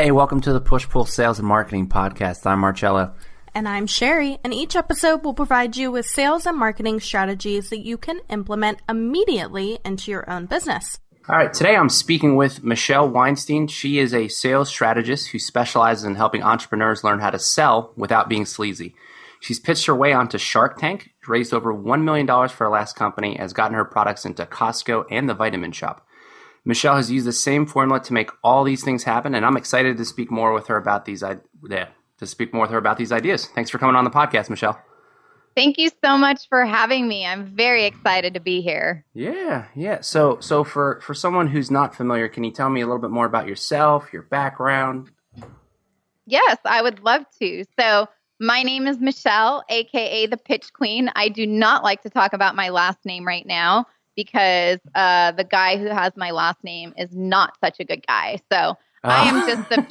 Hey, welcome to the Push-Pull Sales and Marketing Podcast. I'm Marcello. And I'm Sherry, and each episode will provide you with sales and marketing strategies that you can implement immediately into your own business. All right, today I'm speaking with Michelle Weinstein. She is a sales strategist who specializes in helping entrepreneurs learn how to sell without being sleazy. She's pitched her way onto Shark Tank, raised over $1 million for her last company, has gotten her products into Costco and the Vitamin Shop. Michelle has used the same formula to make all these things happen, and I'm excited to speak more with her about these ideas. Thanks for coming on the podcast, Michelle. Thank you so much for having me. I'm very excited to be here. Yeah. So for someone who's not familiar, can you tell me a little bit more about yourself, your background? Yes, I would love to. So my name is Michelle, aka the Pitch Queen. I do not like to talk about my last name right now because the guy who has my last name is not such a good guy. So I am just the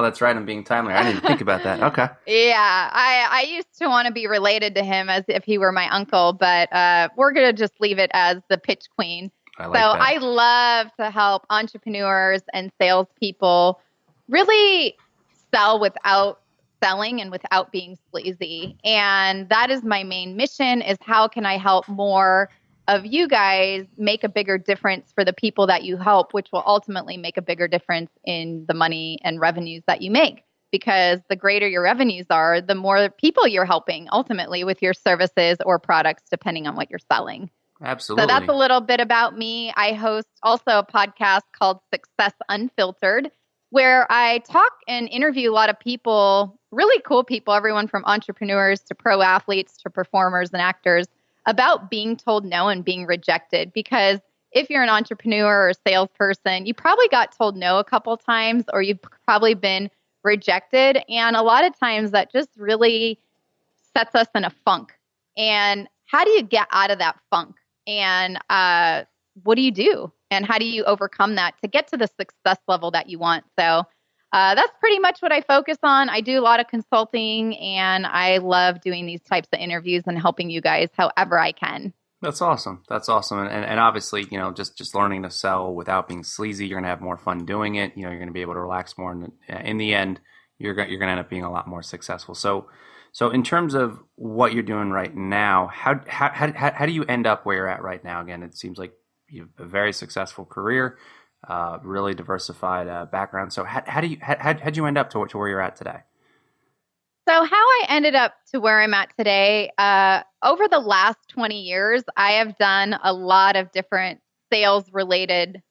that's right. I'm being timely. I didn't think about that. Okay. Yeah. I used to want to be related to him as if he were my uncle, but we're going to just leave it as the Pitch Queen. I love to help entrepreneurs and salespeople really sell without selling and without being sleazy. And that is my main mission, is how can I help more of you guys make a bigger difference for the people that you help, which will ultimately make a bigger difference in the money and revenues that you make. Because the greater your revenues are, the more people you're helping ultimately with your services or products, depending on what you're selling. Absolutely. So that's a little bit about me. I host also a podcast called Success Unfiltered, where I talk and interview a lot of people, really cool people, everyone from entrepreneurs to pro athletes to performers and actors, about being told no and being rejected. Because if you're an entrepreneur or a salesperson, you probably got told no a couple times, or you've probably been rejected. And a lot of times that just really sets us in a funk. And how do you get out of that funk? And what do you do? And how do you overcome that to get to the success level that you want? So that's pretty much what I focus on. I do a lot of consulting, and I love doing these types of interviews and helping you guys however I can. That's awesome. And obviously, just learning to sell without being sleazy, you're going to have more fun doing it. You're going to be able to relax more. And in the end, you're going to end up being a lot more successful. So in terms of what you're doing right now, how do you end up where you're at right now? Again, it seems like you have a very successful career, really diversified background. So how'd you end up to where you're at today? So how I ended up to where I'm at today, over the last 20 years, I have done a lot of different sales-related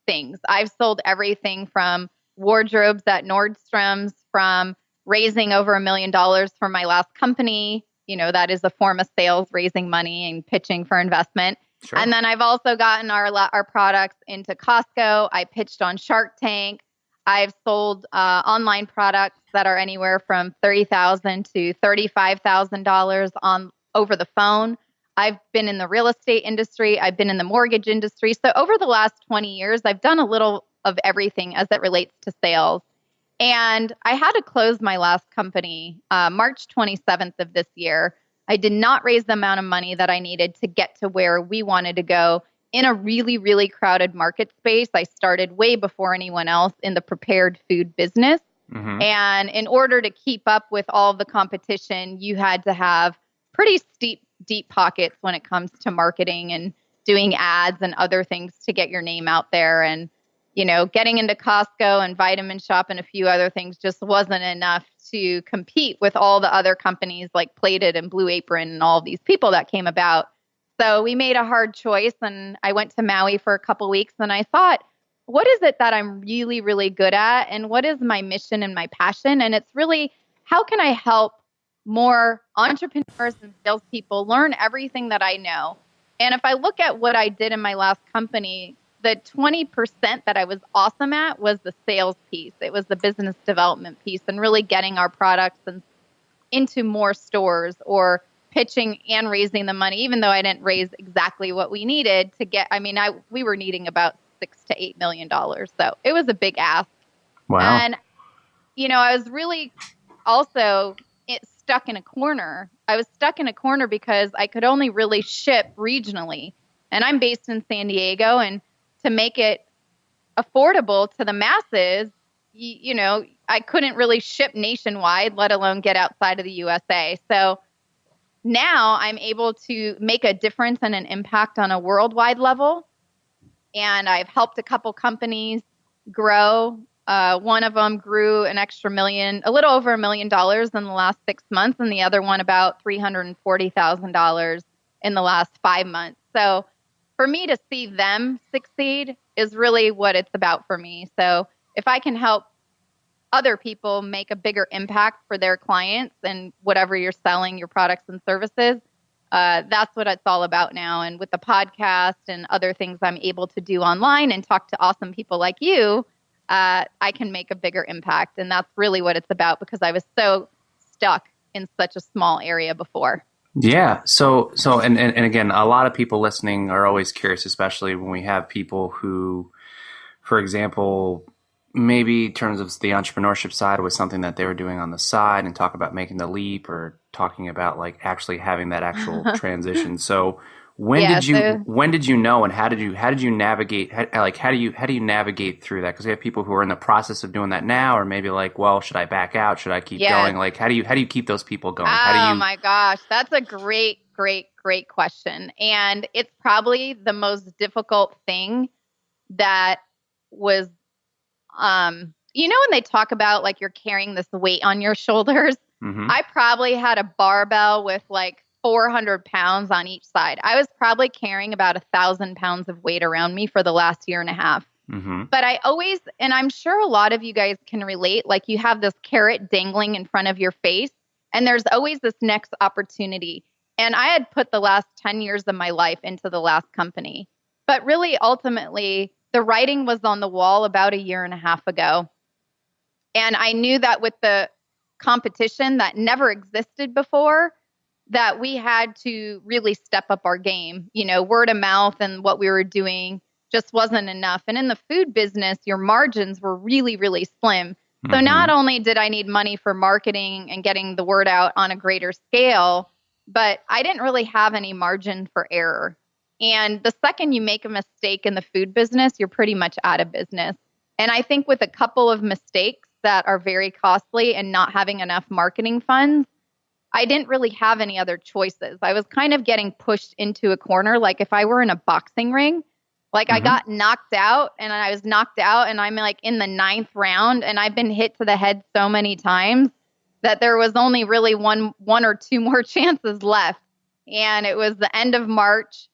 things. I've sold everything from wardrobes at Nordstrom's, from raising over $1 million for my last company. That is a form of sales, raising money and pitching for investment. Sure. And then I've also gotten our products into Costco. I pitched on Shark Tank. I've sold online products that are anywhere from $30,000 to $35,000 on over the phone. I've been in the real estate industry. I've been in the mortgage industry. So over the last 20 years, I've done a little of everything as it relates to sales. And I had to close my last company March 27th of this year. I did not raise the amount of money that I needed to get to where we wanted to go in a really, really crowded market space. I started way before anyone else in the prepared food business. Mm-hmm. And in order to keep up with all of the competition, you had to have pretty deep pockets when it comes to marketing and doing ads and other things to get your name out there. And, getting into Costco and Vitamin Shop and a few other things just wasn't enough to compete with all the other companies like Plated and Blue Apron and all these people that came about. So we made a hard choice, and I went to Maui for a couple weeks, and I thought, what is it that I'm really, really good at? And what is my mission and my passion? And it's really, how can I help more entrepreneurs and salespeople learn everything that I know? And if I look at what I did in my last company, the 20% that I was awesome at was the sales piece. It was the business development piece and really getting our products into more stores, or pitching and raising the money, even though I didn't raise exactly what we needed to get. We were needing about $6 to $8 million. So it was a big ask. Wow. And, I was really also stuck in a corner. I was stuck in a corner because I could only really ship regionally. And I'm based in San Diego, and to make it affordable to the masses, I couldn't really ship nationwide, let alone get outside of the USA. So now I'm able to make a difference and an impact on a worldwide level. And I've helped a couple companies grow. One of them grew an extra a little over $1 million in the last 6 months, and the other one about $340,000 in the last 5 months. So for me to see them succeed is really what it's about for me. So if I can help other people make a bigger impact for their clients and whatever you're selling, your products and services, that's what it's all about now. And with the podcast and other things I'm able to do online and talk to awesome people like you, I can make a bigger impact. And that's really what it's about, because I was so stuck in such a small area before. Yeah. So, and again, a lot of people listening are always curious, especially when we have people who, for example, maybe in terms of the entrepreneurship side was something that they were doing on the side, and talk about making the leap, or talking about like actually having that actual transition. So when did you know, and how did you navigate, how do you navigate through that? Because we have people who are in the process of doing that now, or maybe like, well, should I back out? Should I keep going? Like, how do you keep those people going? Oh my gosh, that's a great question. And it's probably the most difficult thing that was, when they talk about like you're carrying this weight on your shoulders, I probably had a barbell with like 400 pounds on each side. I was probably carrying about 1,000 pounds of weight around me for the last year and a half. But I always, and I'm sure a lot of you guys can relate, like you have this carrot dangling in front of your face, and there's always this next opportunity. And I had put the last 10 years of my life into the last company. But really, ultimately, the writing was on the wall about a year and a half ago. And I knew that with the competition that never existed before, that we had to really step up our game. Word of mouth and what we were doing just wasn't enough. And in the food business, your margins were really, really slim. So not only did I need money for marketing and getting the word out on a greater scale, but I didn't really have any margin for error. And the second you make a mistake in the food business, you're pretty much out of business. And I think with a couple of mistakes that are very costly and not having enough marketing funds, I didn't really have any other choices. I was kind of getting pushed into a corner. Like if I were in a boxing ring, like I got knocked out, and I was knocked out, and I'm like in the 9th round, and I've been hit to the head so many times that there was only really one or two more chances left. And it was the end of March.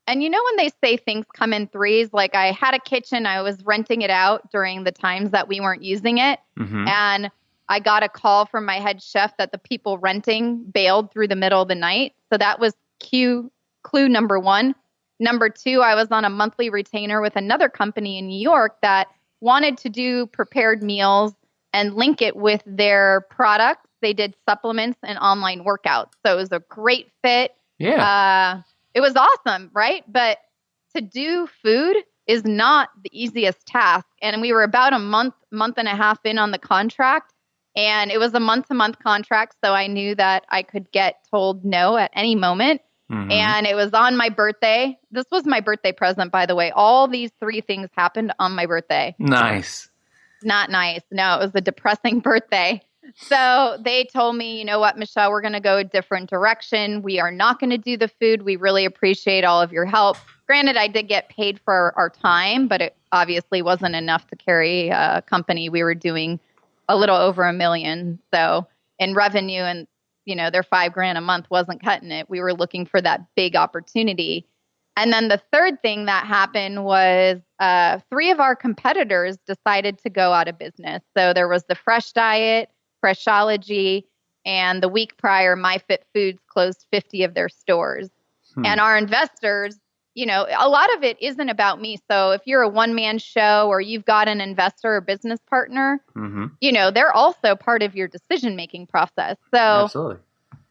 And when they say things come in threes, like I had a kitchen, I was renting it out during the times that we weren't using it. And I got a call from my head chef that the people renting bailed through the middle of the night. So that was clue number 1. Number 2, I was on a monthly retainer with another company in New York that wanted to do prepared meals and link it with their products. They did supplements and online workouts. So it was a great fit. Yeah. It was awesome, right? But to do food is not the easiest task. And we were about a month and a half in on the contract. And it was a month-to-month contract, so I knew that I could get told no at any moment. And it was on my birthday. This was my birthday present, by the way. All these 3 things happened on my birthday. Nice. Not nice. No, it was a depressing birthday. So they told me, you know what, Michelle, we're going to go a different direction. We are not going to do the food. We really appreciate all of your help. Granted, I did get paid for our time, but it obviously wasn't enough to carry a company. We were doing a little over $1 million. So in revenue, and their $5,000 a month wasn't cutting it. We were looking for that big opportunity. And then the third thing that happened was 3 of our competitors decided to go out of business. So there was the Fresh Diet, Freshology, and the week prior, MyFit Foods closed 50 of their stores. And our investors, a lot of it isn't about me. So if you're a one-man show or you've got an investor or business partner, they're also part of your decision-making process. So absolutely.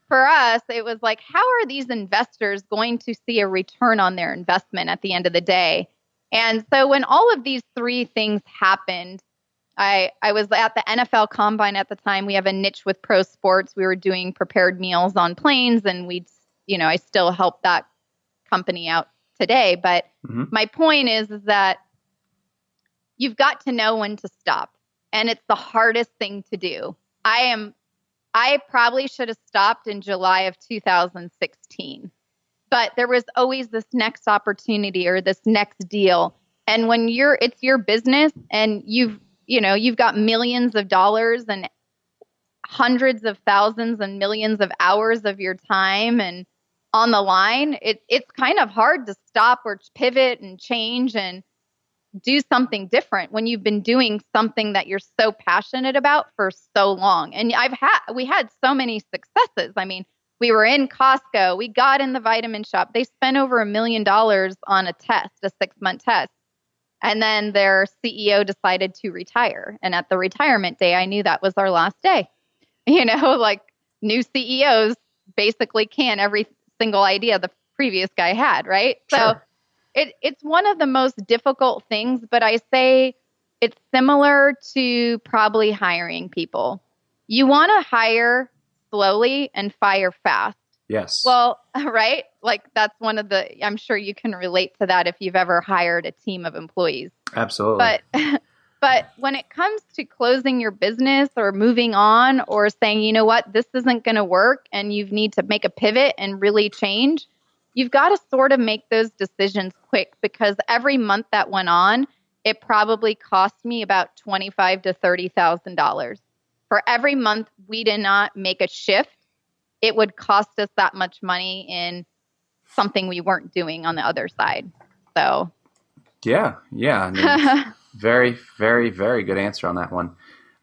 For us, it was like, how are these investors going to see a return on their investment at the end of the day? And so when all of these 3 things happened, I was at the NFL Combine at the time. We have a niche with pro sports. We were doing prepared meals on planes, and I still help that company out today. But my point is that, you've got to know when to stop. And it's the hardest thing to do. I probably should have stopped in July of 2016, but there was always this next opportunity or this next deal. And when it's your business and you've got millions of dollars and hundreds of thousands and millions of hours of your time and on the line, it's kind of hard to stop or pivot and change and do something different when you've been doing something that you're so passionate about for so long. And we had so many successes. I mean, we were in Costco. We got in the vitamin shop. They spent over $1 million on a 6-month test. And then their CEO decided to retire. And at the retirement day, I knew that was our last day. Like new CEOs basically can every single idea the previous guy had, right? Sure. So it's one of the most difficult things, but I say it's similar to probably hiring people. You want to hire slowly and fire fast. Yes. Well, right? Like that's I'm sure you can relate to that if you've ever hired a team of employees. Absolutely. But when it comes to closing your business or moving on or saying, you know what, this isn't going to work and you need to make a pivot and really change, you've got to sort of make those decisions quick, because every month that went on, it probably cost me about $25,000 to $30,000. For every month we did not make a shift, it would cost us that much money in something we weren't doing on the other side. So, yeah. I mean, very, very, very good answer on that one.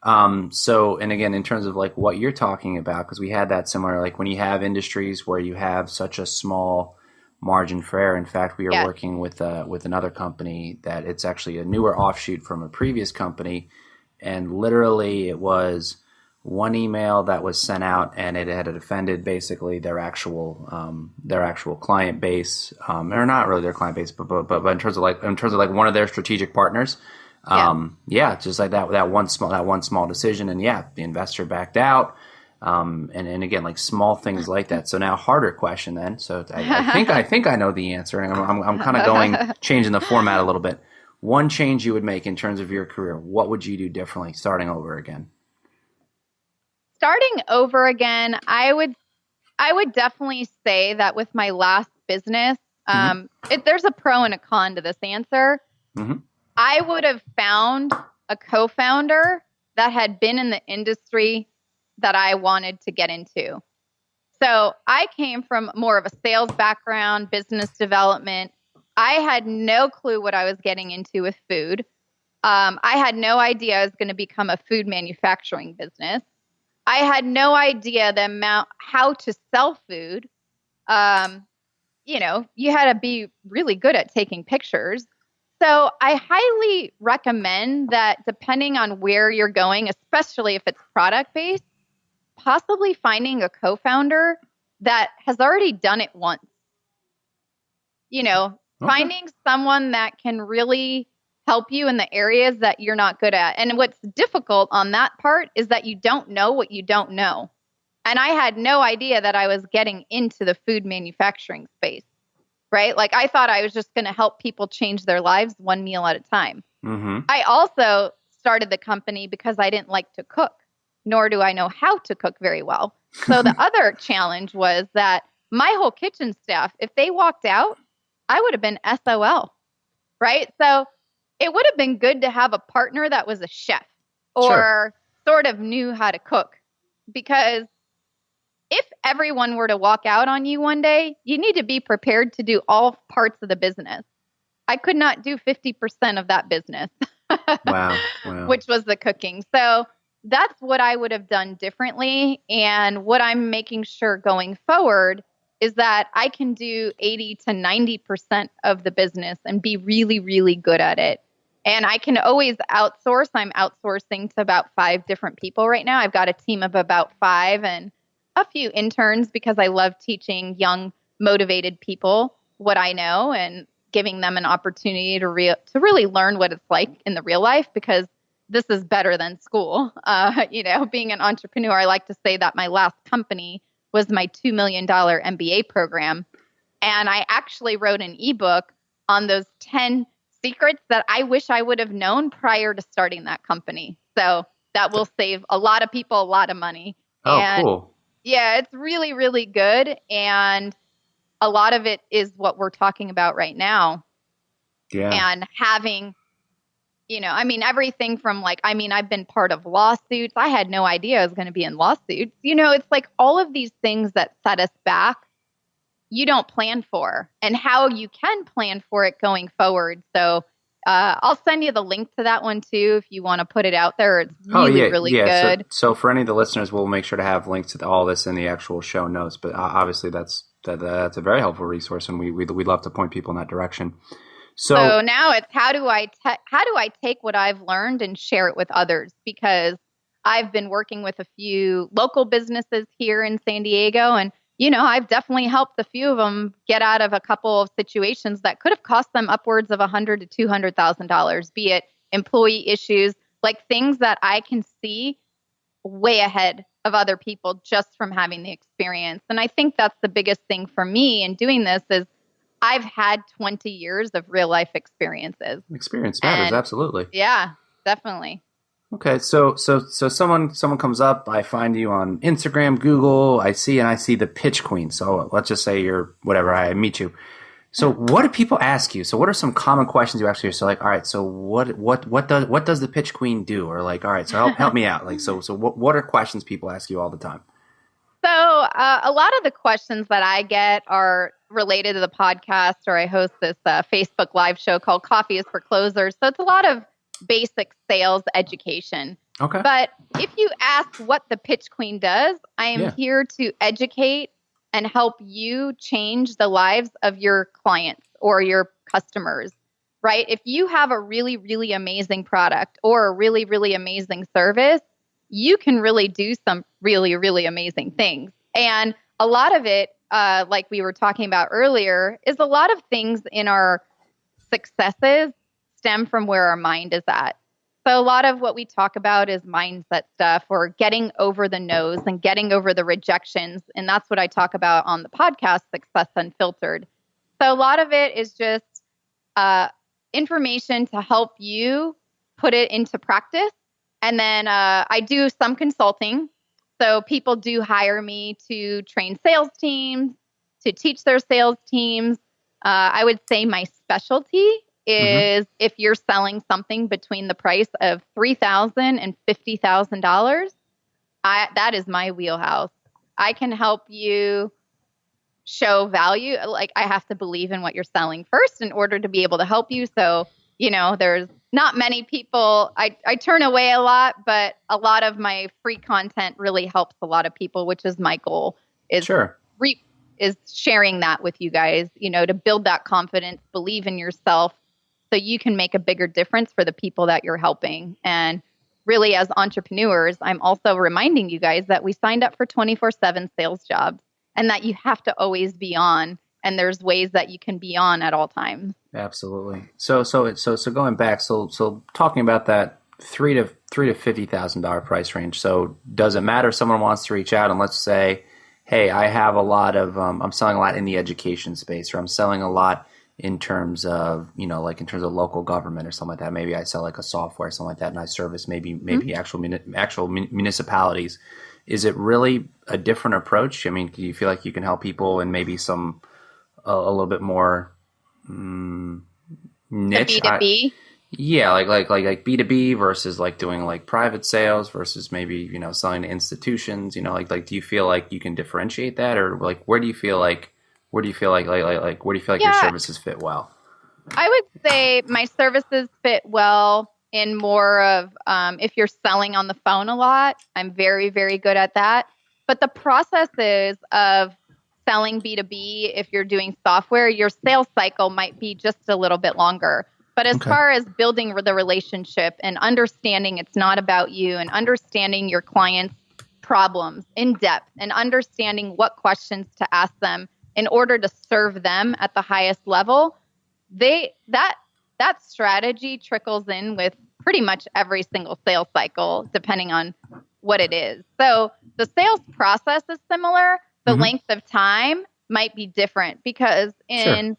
And again, in terms of like what you're talking about, because we had that similar, like when you have industries where you have such a small margin for error. In fact, we are working with another company that it's actually a newer offshoot from a previous company, and literally it was one email that was sent out and it had offended basically their actual client base, or not really their client base, but in terms of like one of their strategic partners. Just like that one small decision, and the investor backed out. And again, like small things like that. So now harder question then. So I think I know the answer, and I'm kind of changing the format a little bit. One change you would make in terms of your career, what would you do differently starting over again? Starting over again, I would definitely say that with my last business, there's a pro and a con to this answer. Mm-hmm. I would have found a co-founder that had been in the industry that I wanted to get into. So I came from more of a sales background, business development. I had no clue what I was getting into with food. I had no idea I was going to become a food manufacturing business. I had no idea how to sell food. You had to be really good at taking pictures. So I highly recommend that depending on where you're going, especially if it's product-based, possibly finding a co-founder that has already done it once. Finding someone that can really help you in the areas that you're not good at. And what's difficult on that part is that you don't know what you don't know. And I had no idea that I was getting into the food manufacturing space, right? Like I thought I was just going to help people change their lives one meal at a time. Mm-hmm. I also started the company because I didn't like to cook, nor do I know how to cook very well. So the other challenge was that my whole kitchen staff, if they walked out, I would have been SOL, right? So it would have been good to have a partner that was a chef or sort of knew how to cook, because if everyone were to walk out on you one day, you need to be prepared to do all parts of the business. I could not do 50% of that business, wow. Which was the cooking. So that's what I would have done differently. And what I'm making sure going forward is that I can do 80 to 90% of the business and be really, really good at it. And I can always outsource. I'm outsourcing to about 5 different people right now. I've got a team of about 5 and a few interns, because I love teaching young, motivated people what I know and giving them an opportunity to really learn what it's like in the real life, because this is better than school. Being an entrepreneur, I like to say that my last company was my $2 million MBA program. And I actually wrote an ebook on those 10 secrets that I wish I would have known prior to starting that company. So that will save a lot of people a lot of money. Oh, And cool. yeah, it's really, really good. And a lot of it is what we're talking about right now. Yeah. And having, I mean, everything from I've been part of lawsuits. I had no idea I was going to be in lawsuits. It's like all of these things that set us back, you don't plan for, and how you can plan for it going forward. So I'll send you the link to that one too if you want to put it out there. It's Oh, really, really yeah. good. So for any of the listeners, we'll make sure to have links to all this in the actual show notes. But obviously, that's a very helpful resource, and we'd love to point people in that direction. So now it's how do I take what I've learned and share it with others? Because I've been working with a few local businesses here in San Diego, and I've definitely helped a few of them get out of a couple of situations that could have cost them upwards of $100,000 to $200,000, be it employee issues, like things that I can see way ahead of other people just from having the experience. And I think that's the biggest thing for me in doing this is I've had 20 years of real life experiences. Experience matters, absolutely. Yeah, definitely. Okay, so someone comes up, I find you on Instagram, Google, I see the pitch queen. So let's just say you're whatever, I meet you. So what do people ask you? So what are some common questions you ask yourself? Like, all right, so what does the pitch queen do? Or like, all right, so help me out. Like, so what are questions people ask you all the time? So a lot of the questions that I get are related to the podcast, or I host this Facebook live show called Coffee is for Closers. So it's a lot of basic sales education. Okay. But if you ask what the pitch queen does, I am here to educate and help you change the lives of your clients or your customers, right? If you have a really, really amazing product or a really, really amazing service, you can really do some really, really amazing things. And a lot of it, like we were talking about earlier, is a lot of things in our successes stem from where our mind is at. So a lot of what we talk about is mindset stuff, or getting over the no's and getting over the rejections. And that's what I talk about on the podcast, Success Unfiltered. So a lot of it is just information to help you put it into practice. And then I do some consulting. So people do hire me to train sales teams, to teach their sales teams. I would say my specialty is if you're selling something between the price of $3,000 and $50,000, that is my wheelhouse. I can help you show value. Like, I have to believe in what you're selling first in order to be able to help you. So, there's not many people. I turn away a lot, but a lot of my free content really helps a lot of people, which is my goal, is is sharing that with you guys, to build that confidence, believe in yourself, so you can make a bigger difference for the people that you're helping. And really, as entrepreneurs, I'm also reminding you guys that we signed up for 24/7 sales jobs and that you have to always be on. And there's ways that you can be on at all times. Absolutely. So going back, so talking about that $3,000 to $50,000 price range. So does it matter if someone wants to reach out and let's say, hey, I have a lot of I'm selling a lot in the education space, or I'm selling a lot in terms of like in terms of local government or something like that. Maybe I sell like a software, something like that, and I service maybe actual municipalities. Is it really a different approach? I mean, do you feel like you can help people in maybe some a little bit more niche? B2B? Yeah, like B2B versus like doing like private sales versus maybe, selling to institutions, like do you feel like you can differentiate that, or like where do you feel like your services fit well? I would say my services fit well in more of if you're selling on the phone a lot, I'm very, very good at that. But the processes of selling B2B, if you're doing software, your sales cycle might be just a little bit longer. But as far as building the relationship and understanding it's not about you, and understanding your client's problems in depth, and understanding what questions to ask them in order to serve them at the highest level, that strategy trickles in with pretty much every single sales cycle, depending on what it is. So the sales process is similar. The length of time might be different, because in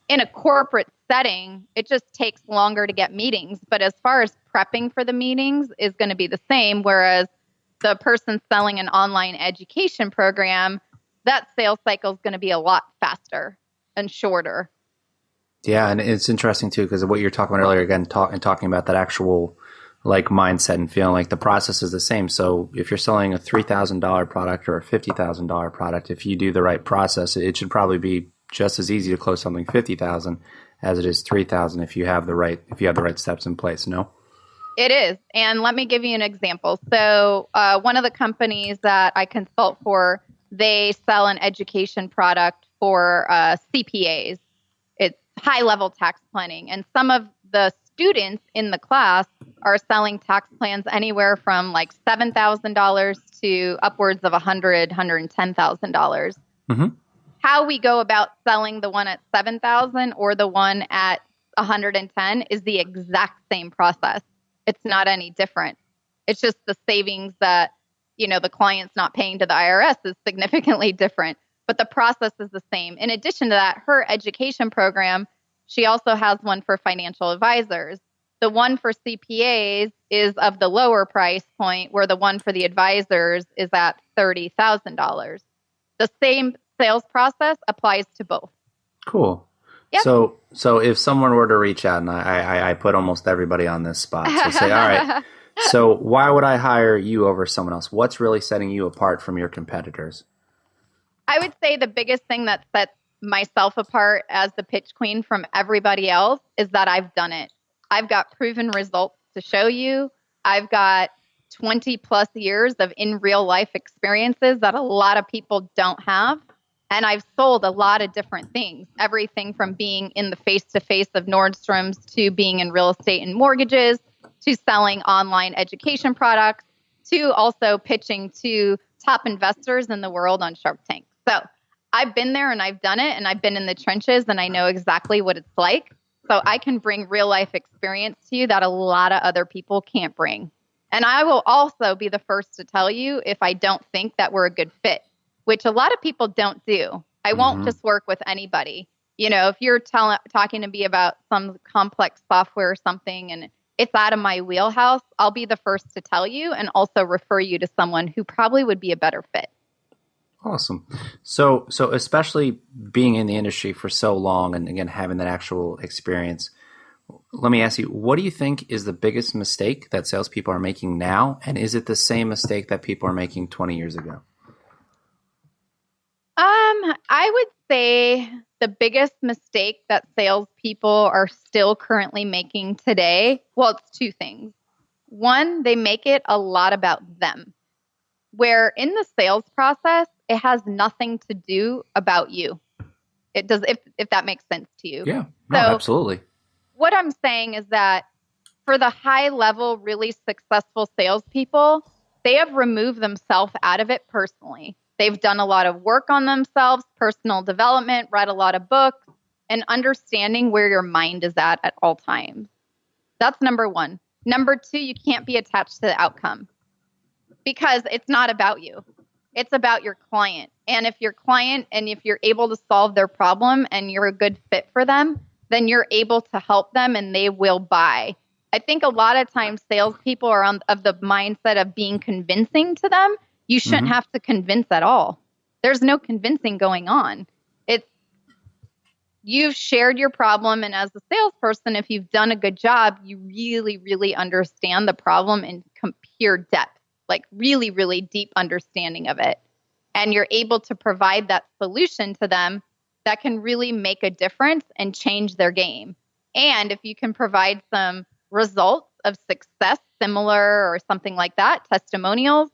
in a corporate setting, it just takes longer to get meetings. But as far as prepping for the meetings is going to be the same. Whereas the person selling an online education program, that sales cycle is going to be a lot faster and shorter. Yeah, and it's interesting too, because of what you're talking about earlier, again, talking about that actual like mindset and feeling like the process is the same. So if you're selling a $3,000 product or a $50,000 product, if you do the right process, it should probably be just as easy to close something 50,000 as it is 3,000 if you have the right steps in place. No? It is. And let me give you an example. So one of the companies that I consult for, they sell an education product for CPAs. It's high-level tax planning. And some of the students in the class are selling tax plans anywhere from like $7,000 to upwards of $110,000. Mm-hmm. How we go about selling the one at $7,000 or the one at $110 is the exact same process. It's not any different. It's just the savings that, the client's not paying to the IRS is significantly different, but the process is the same. In addition to that, her education program, she also has one for financial advisors. The one for CPAs is of the lower price point, where the one for the advisors is at $30,000. The same sales process applies to both. Cool. Yep. So if someone were to reach out, and I put almost everybody on this spot, so say, all right, so why would I hire you over someone else? What's really setting you apart from your competitors? I would say the biggest thing that sets myself apart as the pitch queen from everybody else is that I've done it. I've got proven results to show you. I've got 20 plus years of in real life experiences that a lot of people don't have. And I've sold a lot of different things, everything from being in the face-to-face of Nordstrom's to being in real estate and mortgages to selling online education products to also pitching to top investors in the world on Shark Tank. So I've been there and I've done it, and I've been in the trenches and I know exactly what it's like. So I can bring real life experience to you that a lot of other people can't bring. And I will also be the first to tell you if I don't think that we're a good fit, which a lot of people don't do. I won't just work with anybody. If you're talking to me about some complex software or something and it's out of my wheelhouse, I'll be the first to tell you and also refer you to someone who probably would be a better fit. Awesome. So especially being in the industry for so long and again, having that actual experience, let me ask you, what do you think is the biggest mistake that salespeople are making now? And is it the same mistake that people are making 20 years ago? I would say the biggest mistake that salespeople are still currently making today, well, it's two things. One, they make it a lot about them, where in the sales process, it has nothing to do about you. It does, if that makes sense to you. Yeah, no, absolutely. What I'm saying is that for the high level, really successful salespeople, they have removed themselves out of it personally. They've done a lot of work on themselves, personal development, read a lot of books, and understanding where your mind is at all times. That's number one. Number two, you can't be attached to the outcome because it's not about you. It's about your client. And if your client and if you're able to solve their problem and you're a good fit for them, then you're able to help them and they will buy. I think a lot of times salespeople are of the mindset of being convincing to them. You shouldn't have to convince at all. There's no convincing going on. You've shared your problem, and as a salesperson, if you've done a good job, you really, really understand the problem in pure depth, like really, really deep understanding of it. And you're able to provide that solution to them that can really make a difference and change their game. And if you can provide some results of success, similar or something like that, testimonials,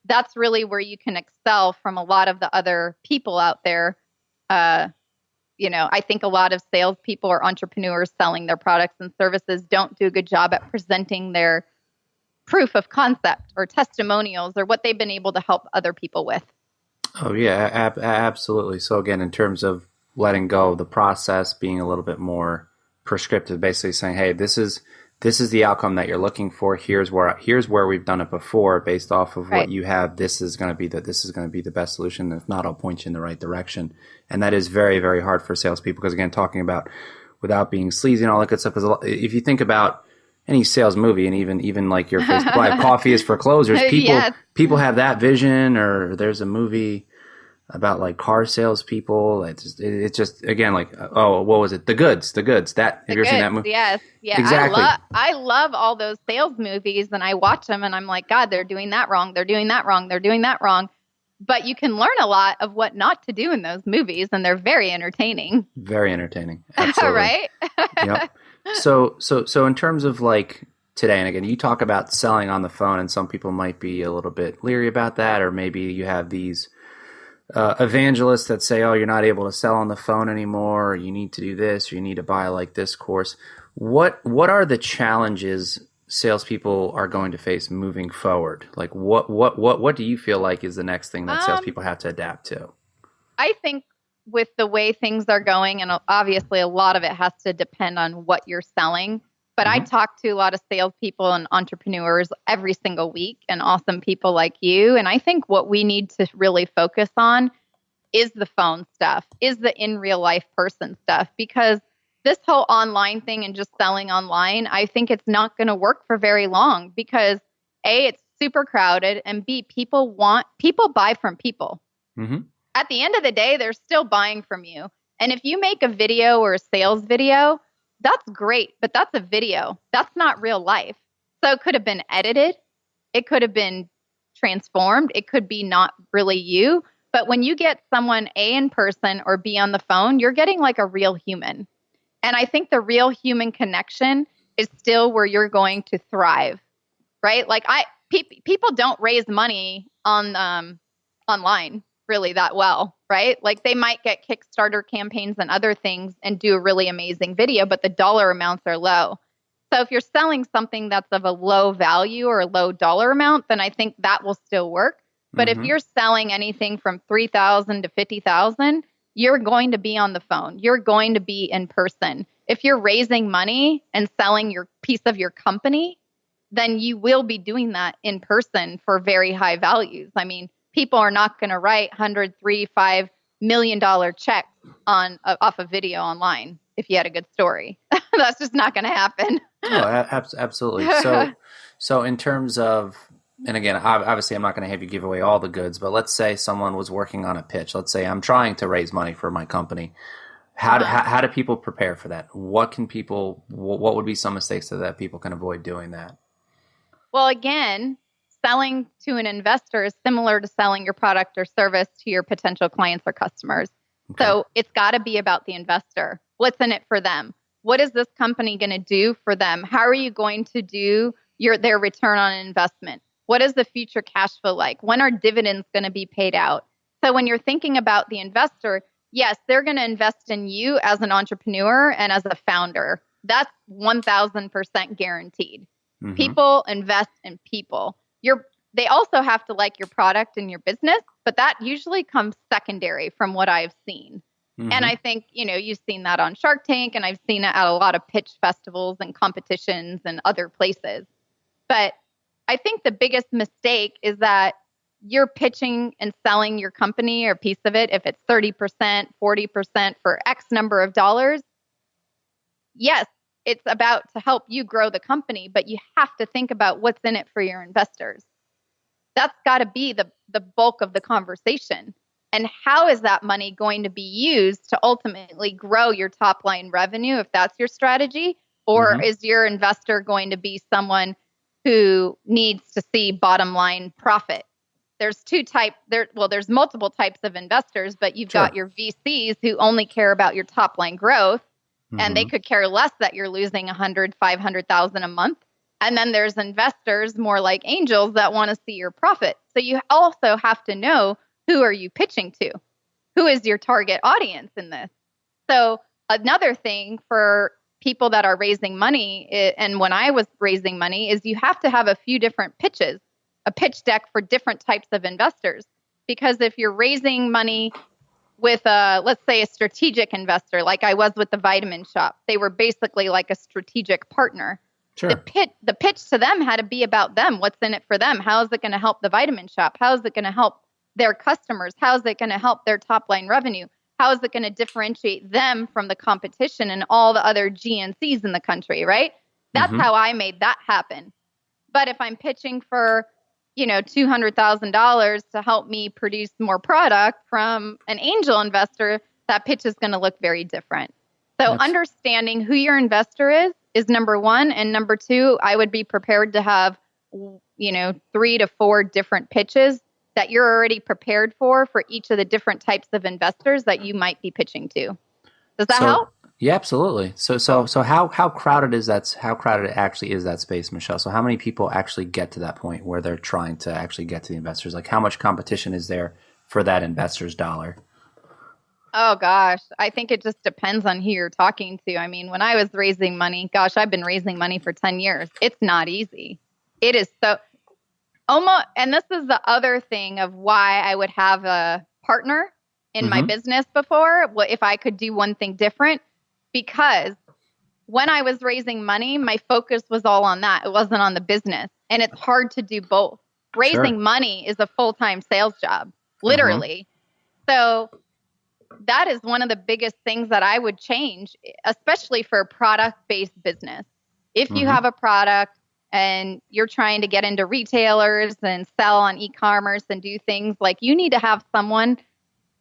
that's really where you can excel from a lot of the other people out there. I think a lot of salespeople or entrepreneurs selling their products and services don't do a good job at presenting their proof of concept or testimonials or what they've been able to help other people with. Oh, yeah, absolutely. So again, in terms of letting go of the process, being a little bit more prescriptive, basically saying, hey, this is this is the outcome that you're looking for. Here's where we've done it before based off of what you have. This is going to be the best solution. If not, I'll point you in the right direction. And that is very, very hard for salespeople because, again, talking about without being sleazy and all that good stuff. If you think about any sales movie, and even like your first buy coffee is for closers, people have that vision. Or there's a movie about like car salespeople. It's just again like, oh, what was it? The Goods. That have you ever seen that movie? Yes, yeah, exactly. I love all those sales movies, and I watch them, and I'm like, God, they're doing that wrong. They're doing that wrong. They're doing that wrong. But you can learn a lot of what not to do in those movies, and they're very entertaining. Very entertaining. Absolutely. Right? Yep. So in terms of like today, and again, you talk about selling on the phone, and some people might be a little bit leery about that, or maybe you have these evangelists that say, oh, you're not able to sell on the phone anymore, or you need to do this, or you need to buy like this course. What are the challenges salespeople are going to face moving forward? Like what do you feel like is the next thing that salespeople have to adapt to? I think with the way things are going, and obviously a lot of it has to depend on what you're selling. But I talk to a lot of salespeople and entrepreneurs every single week, and awesome people like you. And I think what we need to really focus on is the phone stuff, is the in real life person stuff, because this whole online thing and just selling online, I think it's not going to work for very long because A, it's super crowded, and B, people buy from people. Mm-hmm. At the end of the day, they're still buying from you. And if you make a video or a sales video, that's great, but that's a video. That's not real life. So it could have been edited. It could have been transformed. It could be not really you. But when you get someone A in person or B on the phone, you're getting like a real human. And I think the real human connection is still where you're going to thrive, right? Like people don't raise money on online really that well, right? Like they might get Kickstarter campaigns and other things and do a really amazing video, but the dollar amounts are low. So if you're selling something that's of a low value or a low dollar amount, then I think that will still work. But if you're selling anything from $3,000 to $50,000, you're going to be on the phone. You're going to be in person. If you're raising money and selling your piece of your company, then you will be doing that in person for very high values. I mean, people are not going to write $100, $3, $5 million checks off a video online if you had a good story. That's just not going to happen. Oh, absolutely. So in terms of, and again, obviously I'm not going to have you give away all the goods, but let's say someone was working on a pitch. Let's say I'm trying to raise money for my company. How do people prepare for that? What would be some mistakes that people can avoid doing that? Well, again, selling to an investor is similar to selling your product or service to your potential clients or customers. Okay. So it's got to be about the investor. What's in it for them? What is this company going to do for them? How are you going to do their return on investment? What is the future cash flow like? When are dividends going to be paid out? So when you're thinking about the investor, yes, they're going to invest in you as an entrepreneur and as a founder. That's 1,000% guaranteed. Mm-hmm. People invest in people. They also have to like your product and your business, but that usually comes secondary from what I've seen. Mm-hmm. And I think, you've seen that on Shark Tank, and I've seen it at a lot of pitch festivals and competitions and other places. But I think the biggest mistake is that you're pitching and selling your company or piece of it, if it's 30%, 40% for X number of dollars. Yes, it's about to help you grow the company, but you have to think about what's in it for your investors. That's got to be the bulk of the conversation. And how is that money going to be used to ultimately grow your top line revenue, if that's your strategy? Or is your investor going to be someone who needs to see bottom line profit? There's there's multiple types of investors, but you've got your VCs who only care about your top line growth, and they could care less that you're losing $100,000, $500,000 a month. And then there's investors more like angels that want to see your profit. So you also have to know, who are you pitching to? Who is your target audience in this? So another thing for people that are raising money, and when I was raising money, is you have to have a few different pitches, a pitch deck for different types of investors. Because if you're raising money with let's say a strategic investor, like I was with the Vitamin Shop, they were basically like a strategic partner. Sure. The pitch to them had to be about them. What's in it for them? How is it going to help the vitamin shop? How is it going to help their customers? How is it going to help their top line revenue? How is it going to differentiate them from the competition and all the other GNCs in the country, right? That's how I made that happen. But if I'm pitching for, $200,000 to help me produce more product from an angel investor, that pitch is going to look very different. So understanding who your investor is number one. And number two, I would be prepared to have, 3 to 4 different pitches that you're already prepared for each of the different types of investors that you might be pitching to. Does that help? Yeah, absolutely. So how crowded is that? How crowded actually is that space, Michelle? So how many people actually get to that point where they're trying to actually get to the investors? Like how much competition is there for that investor's dollar? Oh gosh, I think it just depends on who you're talking to. I mean, when I was raising money, I've been raising money for 10 years. It's not easy. It is so almost, and this is the other thing of why I would have a partner in my business before. Well, if I could do one thing different, because when I was raising money, my focus was all on that. It wasn't on the business. And it's hard to do both. Raising money is a full-time sales job, literally. So that is one of the biggest things that I would change, especially for a product-based business. If you have a product and you're trying to get into retailers and sell on e-commerce and do things, like you need to have someone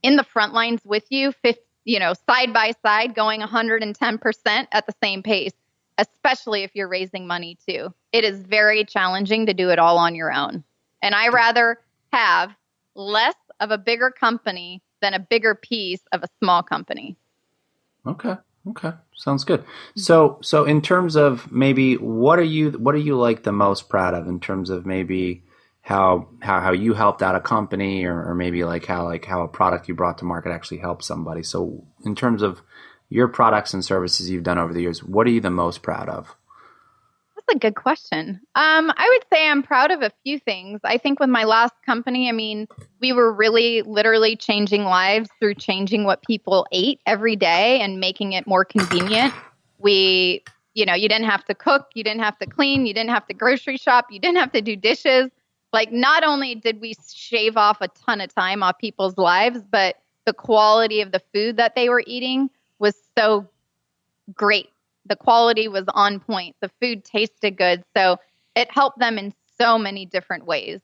in the front lines with you, side by side, going 110% at the same pace, especially if you're raising money too. It is very challenging to do it all on your own. And I rather have less of a bigger company than a bigger piece of a small company. Okay. Sounds good. So in terms of maybe what are you like the most proud of in terms of maybe how you helped out a company or maybe how a product you brought to market actually helped somebody. So in terms of your products and services you've done over the years, what are you the most proud of? That's a good question. I would say I'm proud of a few things. I think with my last company, we were really literally changing lives through changing what people ate every day and making it more convenient. You didn't have to cook, you didn't have to clean, you didn't have to grocery shop, you didn't have to do dishes. Like, not only did we shave off a ton of time off people's lives, but the quality of the food that they were eating was so great. The quality was on point. The food tasted good. So it helped them in so many different ways.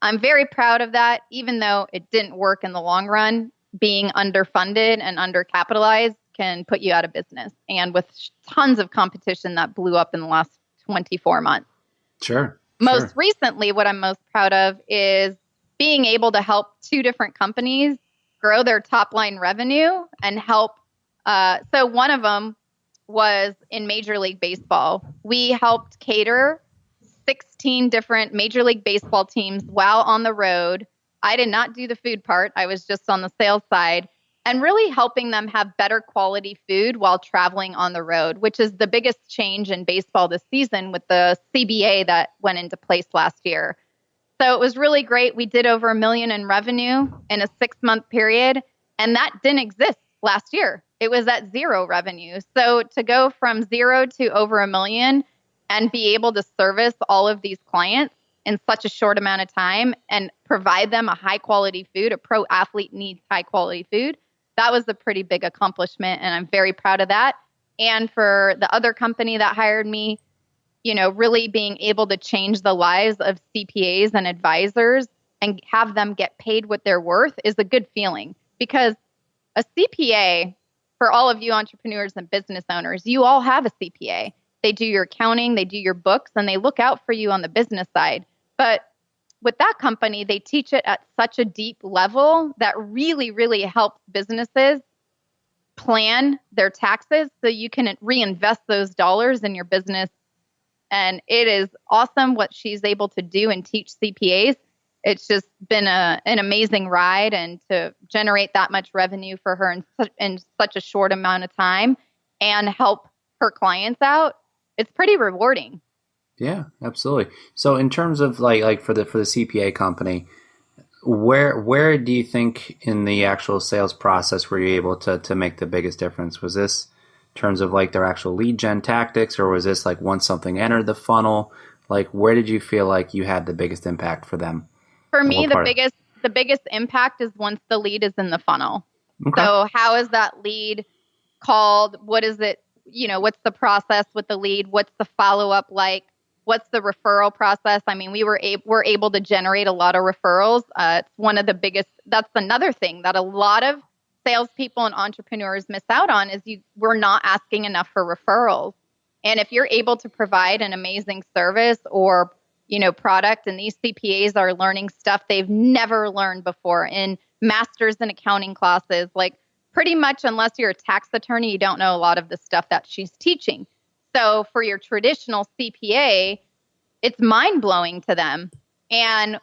I'm very proud of that, even though it didn't work in the long run. Being underfunded and undercapitalized can put you out of business. And with tons of competition that blew up in the last 24 months. Sure. Most recently, what I'm most proud of is being able to help 2 different companies grow their top line revenue and help. So one of them was in Major League Baseball. We helped cater 16 different Major League Baseball teams while on the road. I did not do the food part. I was just on the sales side and really helping them have better quality food while traveling on the road, which is the biggest change in baseball this season with the CBA that went into place last year. So it was really great. We did over $1 million in revenue in a 6-month period, and that didn't exist last year. It was at 0 revenue. So to go from 0 to over $1 million and be able to service all of these clients in such a short amount of time and provide them a high quality food, a pro athlete needs high quality food, that was a pretty big accomplishment. And I'm very proud of that. And for the other company that hired me, really being able to change the lives of CPAs and advisors and have them get paid what they're worth is a good feeling. Because a CPA, for all of you entrepreneurs and business owners, you all have a CPA. They do your accounting, they do your books, and they look out for you on the business side. But with that company, they teach it at such a deep level that really, really helps businesses plan their taxes so you can reinvest those dollars in your business. And it is awesome what she's able to do and teach CPAs. It's just been an amazing ride, and to generate that much revenue for her in such a short amount of time and help her clients out, it's pretty rewarding. Yeah, absolutely. So in terms of like for the CPA company, where do you think in the actual sales process were you able to make the biggest difference? Was this terms of like their actual lead gen tactics, or was this like once something entered the funnel? Like, where did you feel like you had the biggest impact for them? For me, the biggest impact is once the lead is in the funnel. Okay. So how is that lead called? What is it? What's the process with the lead? What's the follow-up like? What's the referral process? I mean, we're able to generate a lot of referrals. It's one of the biggest. That's another thing that a lot of salespeople and entrepreneurs miss out on is we're not asking enough for referrals. And if you're able to provide an amazing service or product, and these CPAs are learning stuff they've never learned before in masters in accounting classes, like pretty much unless you're a tax attorney, you don't know a lot of the stuff that she's teaching. So for your traditional CPA, it's mind-blowing to them. And,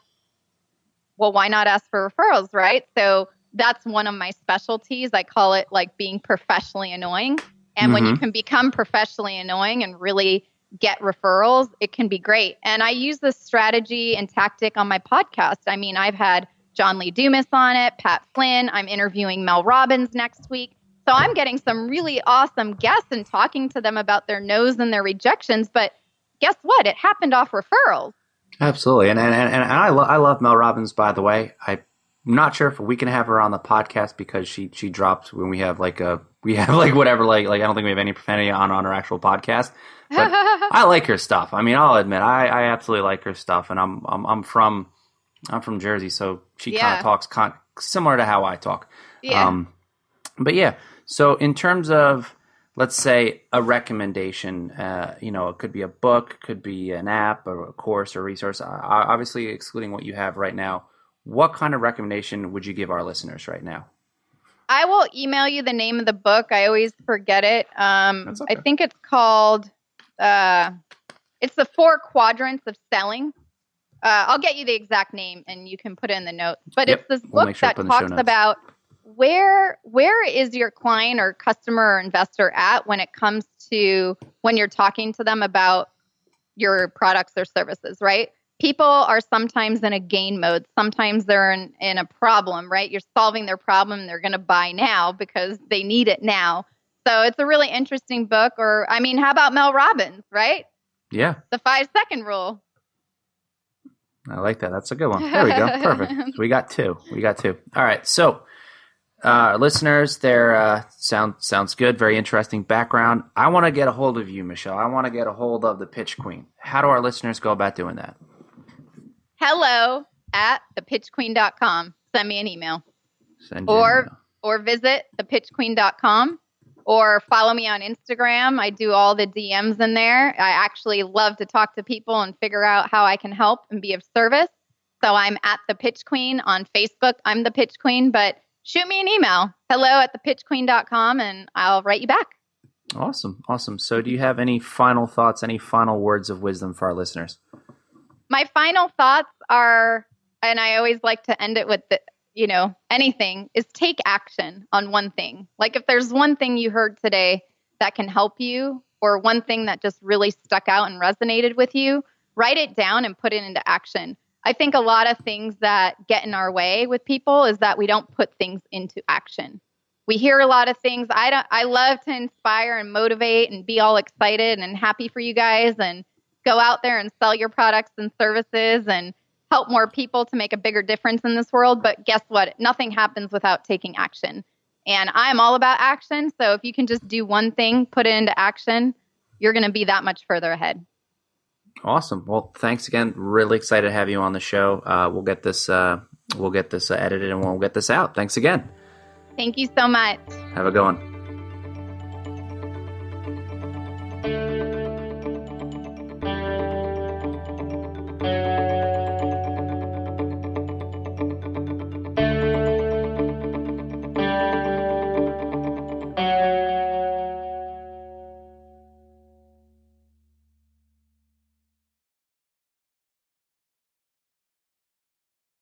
well, why not ask for referrals, right? So that's one of my specialties. I call it like being professionally annoying. And when you can become professionally annoying and really get referrals, it can be great. And I use this strategy and tactic on my podcast. I mean, I've had John Lee Dumas on it, Pat Flynn. I'm interviewing Mel Robbins next week. So I'm getting some really awesome guests and talking to them about their no's and their rejections. But guess what? It happened off referrals. Absolutely. And I love Mel Robbins, by the way. I'm not sure if we can have her on the podcast because she drops when we have whatever, like I don't think we have any profanity on our actual podcast. But I like her stuff. I mean, I'll admit, I absolutely like her stuff. And I'm from Jersey, so she kind of talks similar to how I talk. Yeah. But yeah, so in terms of, let's say, a recommendation, it could be a book, could be an app or a course or resource, obviously excluding what you have right now, what kind of recommendation would you give our listeners right now? I will email you the name of the book. I always forget it. That's okay. I think it's called, it's the 4 Quadrants of Selling. I'll get you the exact name and you can put it in the notes. But it's this book that talks about where is your client or customer or investor at when it comes to when you're talking to them about your products or services, right? People are sometimes in a gain mode. Sometimes they're in a problem, right? You're solving their problem. They're going to buy now because they need it now. So it's a really interesting book. Or, I mean, how about Mel Robbins, right? Yeah. The 5-second rule. I like that. That's a good one. There we go. Perfect. So we got two. All right. So, listeners, there sounds good. Very interesting background. I want to get a hold of you, Michelle. I want to get a hold of the Pitch Queen. How do our listeners go about doing that? hello@thepitchqueen.com. Send me an email. Or visit thepitchqueen.com or follow me on Instagram. I do all the DMs in there. I actually love to talk to people and figure out how I can help and be of service. So I'm at the Pitch Queen on Facebook. I'm the Pitch Queen, but shoot me an email, hello@thepitchqueen.com, and I'll write you back. Awesome. So do you have any final thoughts, any final words of wisdom for our listeners? My final thoughts are, and I always like to end it with anything, is take action on one thing. Like if there's one thing you heard today that can help you, or one thing that just really stuck out and resonated with you, write it down and put it into action. I think a lot of things that get in our way with people is that we don't put things into action. We hear a lot of things. I love to inspire and motivate and be all excited and happy for you guys and go out there and sell your products and services and help more people to make a bigger difference in this world. But guess what? Nothing happens without taking action. And I'm all about action. So if you can just do one thing, put it into action, you're going to be that much further ahead. Awesome. Well, thanks again. Really excited to have you on the show. We'll get this edited and we'll get this out. Thanks again. Thank you so much. Have a good one.